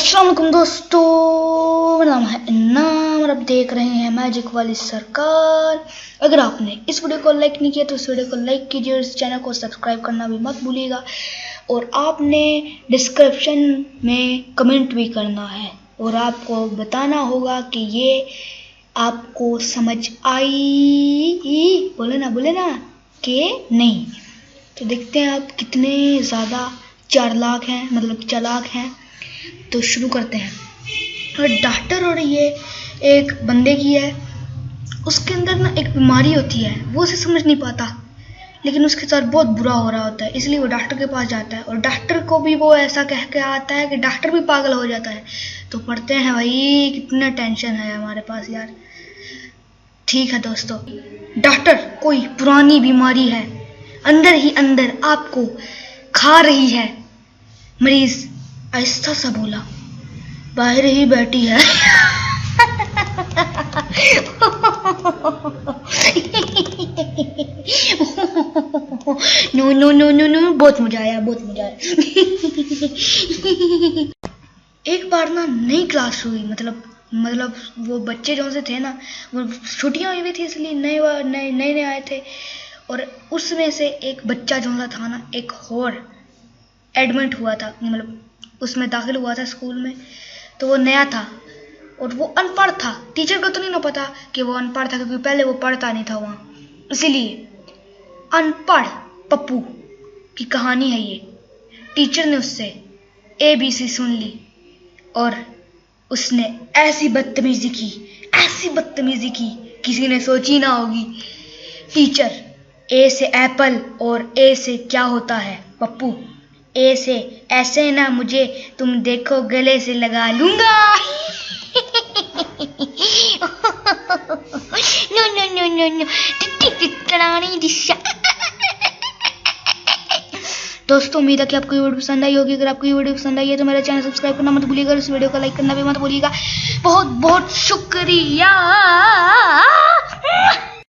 अस्सलाम वालेकुम दोस्तों, मेरा नाम है इनाम और आप देख रहे हैं मैजिक वाली सरकार। अगर आपने इस वीडियो को लाइक नहीं किया तो इस वीडियो को लाइक कीजिए और इस चैनल को सब्सक्राइब करना भी मत भूलिएगा। और आपने डिस्क्रिप्शन में कमेंट भी करना है और आपको बताना होगा कि ये आपको समझ आई, बोले ना कि नहीं। तो देखते हैं आप कितने ज़्यादा चालाक हैं। तो शुरू करते हैं। और डॉक्टर और ये एक बंदे की है, उसके अंदर ना एक बीमारी होती है, वो उसे समझ नहीं पाता, लेकिन उसके साथ बहुत बुरा हो रहा होता है, इसलिए वो डॉक्टर के पास जाता है और डॉक्टर को भी वो ऐसा कह के आता है कि डॉक्टर भी पागल हो जाता है। तो पढ़ते हैं भाई, कितना टेंशन है हमारे पास यार। ठीक है दोस्तों, डॉक्टर, कोई पुरानी बीमारी है, अंदर ही अंदर आपको खा रही है। मरीज आहिस्ता सा बोला, बाहर ही बैठी है। No no no no no, बहुत मजा आया। एक बार ना नई क्लास हुई, मतलब वो बच्चे जो से थे ना, वो छुट्टियां हुई थी इसलिए नए आए थे। और उसमें से एक बच्चा जो सा था ना, एक और एडमिट हुआ था, मतलब उसमें दाखिल हुआ था स्कूल में। तो वो नया था और वो अनपढ़ था। टीचर को तो नहीं ना पता कि वो अनपढ़ था, क्योंकि पहले वो पढ़ता नहीं था वहाँ। इसीलिए अनपढ़ पप्पू की कहानी है ये। टीचर ने उससे ABC सुन ली और उसने ऐसी बदतमीजी की किसी ने सोची ना होगी। टीचर, A से एप्पल और A से क्या होता है पप्पू? A से ऐसे ना, मुझे तुम देखो गले से लगा लूंगा। नो दोस्तों, उम्मीद है कि आपको ये वीडियो पसंद आई होगी। अगर आपको ये वीडियो पसंद आई है तो मेरा चैनल सब्सक्राइब करना मत भूलिएगा और इस वीडियो को लाइक करना भी मत भूलिएगा। बहुत बहुत शुक्रिया।